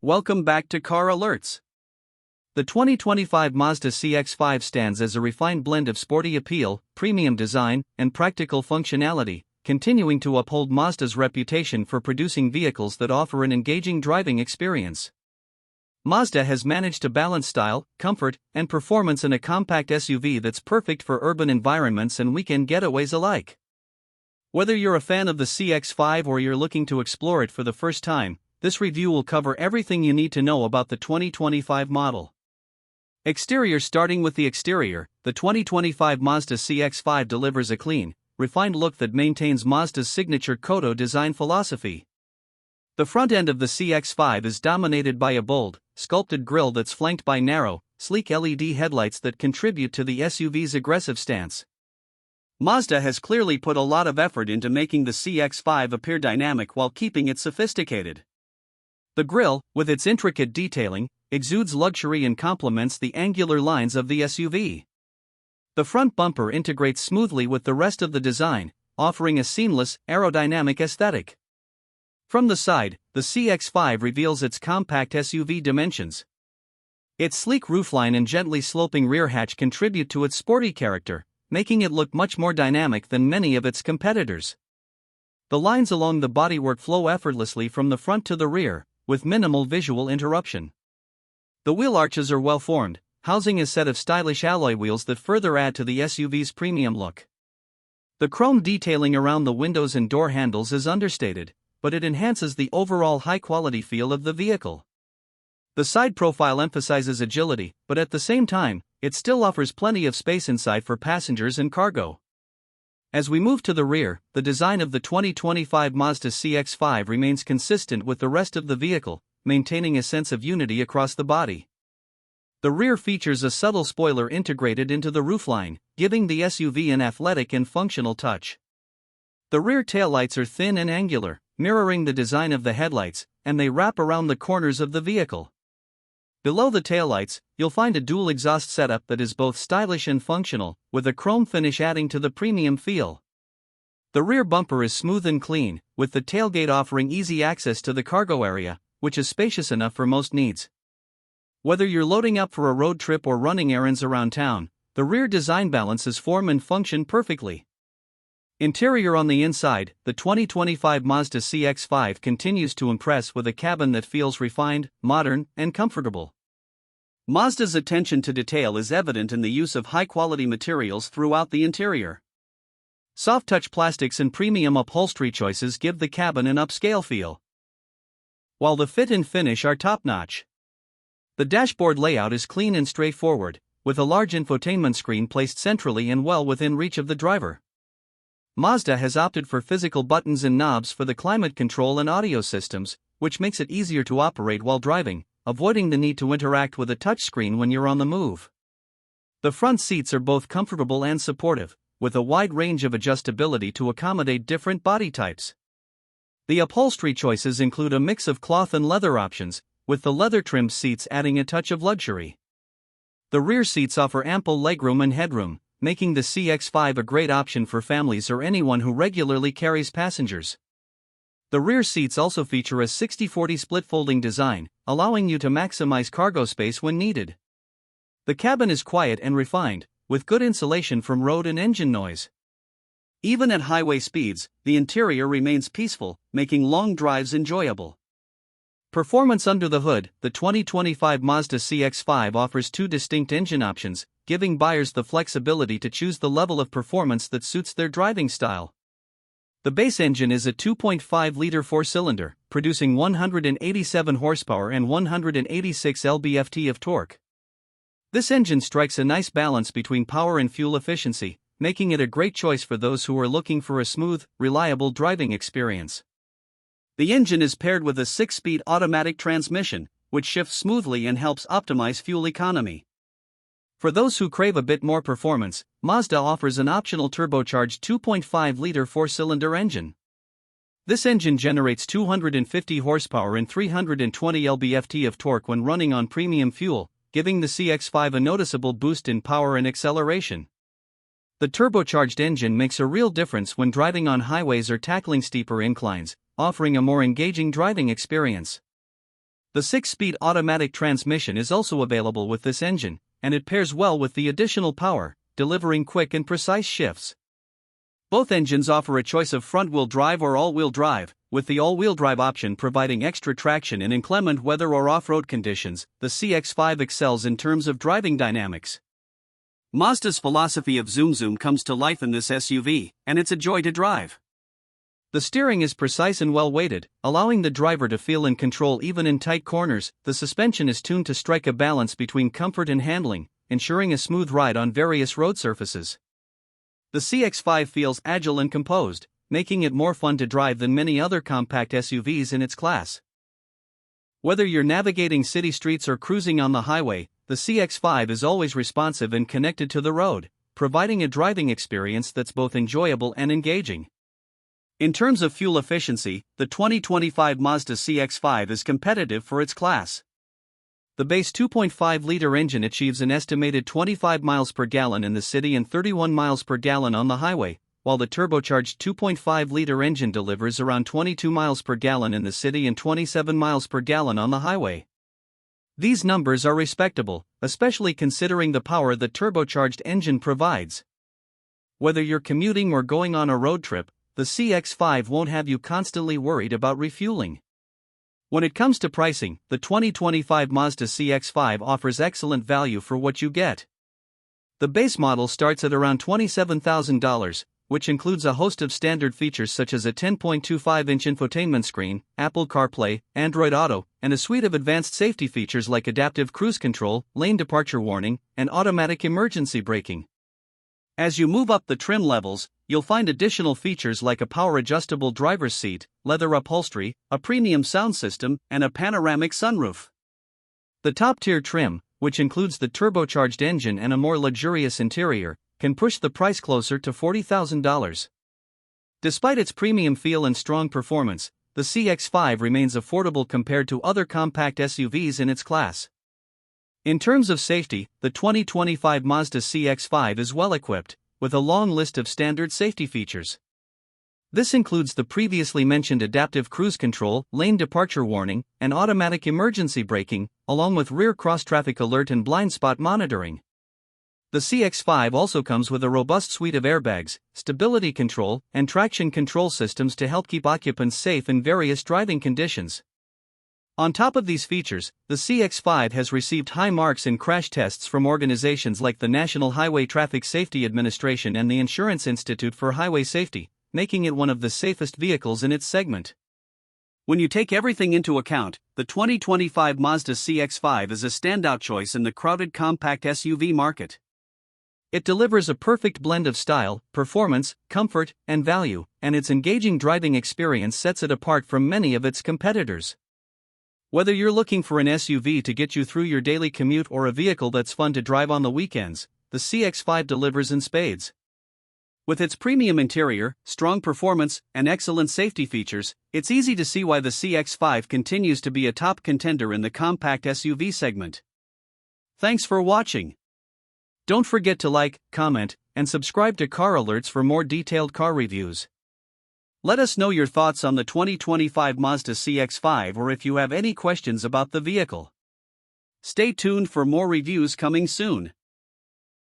Welcome back to Car Alerts. The 2025 Mazda CX-5 stands as a refined blend of sporty appeal, premium design, and practical functionality, continuing to uphold Mazda's reputation for producing vehicles that offer an engaging driving experience. Mazda has managed to balance style, comfort, and performance in a compact SUV that's perfect for urban environments and weekend getaways alike. Whether you're a fan of the CX-5 or you're looking to explore it for the first time, this review will cover everything you need to know about the 2025 model. Exterior. Starting with the exterior, the 2025 Mazda CX-5 delivers a clean, refined look that maintains Mazda's signature Kodo design philosophy. The front end of the CX-5 is dominated by a bold, sculpted grille that's flanked by narrow, sleek LED headlights that contribute to the SUV's aggressive stance. Mazda has clearly put a lot of effort into making the CX-5 appear dynamic while keeping it sophisticated. The grille, with its intricate detailing, exudes luxury and complements the angular lines of the SUV. The front bumper integrates smoothly with the rest of the design, offering a seamless, aerodynamic aesthetic. From the side, the CX-5 reveals its compact SUV dimensions. Its sleek roofline and gently sloping rear hatch contribute to its sporty character, making it look much more dynamic than many of its competitors. The lines along the bodywork flow effortlessly from the front to the rear, with minimal visual interruption. The wheel arches are well formed, housing a set of stylish alloy wheels that further add to the SUV's premium look. The chrome detailing around the windows and door handles is understated, but it enhances the overall high-quality feel of the vehicle. The side profile emphasizes agility, but at the same time, it still offers plenty of space inside for passengers and cargo. As we move to the rear, the design of the 2025 Mazda CX-5 remains consistent with the rest of the vehicle, maintaining a sense of unity across the body. The rear features a subtle spoiler integrated into the roofline, giving the SUV an athletic and functional touch. The rear taillights are thin and angular, mirroring the design of the headlights, and they wrap around the corners of the vehicle. Below the taillights, you'll find a dual exhaust setup that is both stylish and functional, with a chrome finish adding to the premium feel. The rear bumper is smooth and clean, with the tailgate offering easy access to the cargo area, which is spacious enough for most needs. Whether you're loading up for a road trip or running errands around town, the rear design balances form and function perfectly. Interior. On the inside, the 2025 Mazda CX-5 continues to impress with a cabin that feels refined, modern, and comfortable. Mazda's attention to detail is evident in the use of high-quality materials throughout the interior. Soft-touch plastics and premium upholstery choices give the cabin an upscale feel, while the fit and finish are top-notch. The dashboard layout is clean and straightforward, with a large infotainment screen placed centrally and well within reach of the driver. Mazda has opted for physical buttons and knobs for the climate control and audio systems, which makes it easier to operate while driving, avoiding the need to interact with a touchscreen when you're on the move. The front seats are both comfortable and supportive, with a wide range of adjustability to accommodate different body types. The upholstery choices include a mix of cloth and leather options, with the leather-trimmed seats adding a touch of luxury. The rear seats offer ample legroom and headroom, making the CX-5 a great option for families or anyone who regularly carries passengers. The rear seats also feature a 60/40 split-folding design, allowing you to maximize cargo space when needed. The cabin is quiet and refined, with good insulation from road and engine noise. Even at highway speeds, the interior remains peaceful, making long drives enjoyable. Performance. Under the hood, the 2025 Mazda CX-5 offers two distinct engine options, giving buyers the flexibility to choose the level of performance that suits their driving style. The base engine is a 2.5-liter four-cylinder, producing 187 horsepower and 186 lb-ft of torque. This engine strikes a nice balance between power and fuel efficiency, making it a great choice for those who are looking for a smooth, reliable driving experience. The engine is paired with a 6-speed automatic transmission, which shifts smoothly and helps optimize fuel economy. For those who crave a bit more performance, Mazda offers an optional turbocharged 2.5-liter four-cylinder engine. This engine generates 250 horsepower and 320 lb-ft of torque when running on premium fuel, giving the CX-5 a noticeable boost in power and acceleration. The turbocharged engine makes a real difference when driving on highways or tackling steeper inclines, offering a more engaging driving experience. The 6-speed automatic transmission is also available with this engine, and it pairs well with the additional power, delivering quick and precise shifts. Both engines offer a choice of front-wheel drive or all-wheel drive, with the all-wheel drive option providing extra traction in inclement weather or off-road conditions. The CX-5 excels in terms of driving dynamics. Mazda's philosophy of zoom zoom comes to life in this SUV, and it's a joy to drive. The steering is precise and well-weighted, allowing the driver to feel in control even in tight corners. The suspension is tuned to strike a balance between comfort and handling, ensuring a smooth ride on various road surfaces. The CX-5 feels agile and composed, making it more fun to drive than many other compact SUVs in its class. Whether you're navigating city streets or cruising on the highway, the CX-5 is always responsive and connected to the road, providing a driving experience that's both enjoyable and engaging. In terms of fuel efficiency, the 2025 Mazda CX-5 is competitive for its class. The base 2.5-liter engine achieves an estimated 25 miles per gallon in the city and 31 miles per gallon on the highway, while the turbocharged 2.5-liter engine delivers around 22 miles per gallon in the city and 27 miles per gallon on the highway. These numbers are respectable, especially considering the power the turbocharged engine provides. Whether you're commuting or going on a road trip, the CX-5 won't have you constantly worried about refueling. When it comes to pricing, the 2025 Mazda CX-5 offers excellent value for what you get. The base model starts at around $27,000, which includes a host of standard features such as a 10.25-inch infotainment screen, Apple CarPlay, Android Auto, and a suite of advanced safety features like adaptive cruise control, lane departure warning, and automatic emergency braking. As you move up the trim levels, you'll find additional features like a power-adjustable driver's seat, leather upholstery, a premium sound system, and a panoramic sunroof. The top-tier trim, which includes the turbocharged engine and a more luxurious interior, can push the price closer to $40,000. Despite its premium feel and strong performance, the CX-5 remains affordable compared to other compact SUVs in its class. In terms of safety, the 2025 Mazda CX-5 is well-equipped, with a long list of standard safety features. This includes the previously mentioned adaptive cruise control, lane departure warning, and automatic emergency braking, along with rear cross-traffic alert and blind spot monitoring. The CX-5 also comes with a robust suite of airbags, stability control, and traction control systems to help keep occupants safe in various driving conditions. On top of these features, the CX-5 has received high marks in crash tests from organizations like the National Highway Traffic Safety Administration and the Insurance Institute for Highway Safety, making it one of the safest vehicles in its segment. When you take everything into account, the 2025 Mazda CX-5 is a standout choice in the crowded compact SUV market. It delivers a perfect blend of style, performance, comfort, and value, and its engaging driving experience sets it apart from many of its competitors. Whether you're looking for an SUV to get you through your daily commute or a vehicle that's fun to drive on the weekends, the CX-5 delivers in spades. With its premium interior, strong performance, and excellent safety features, it's easy to see why the CX-5 continues to be a top contender in the compact SUV segment. Thanks for watching. Don't forget to like, comment, and subscribe to Car Alerts for more detailed car reviews. Let us know your thoughts on the 2025 Mazda CX-5 or if you have any questions about the vehicle. Stay tuned for more reviews coming soon.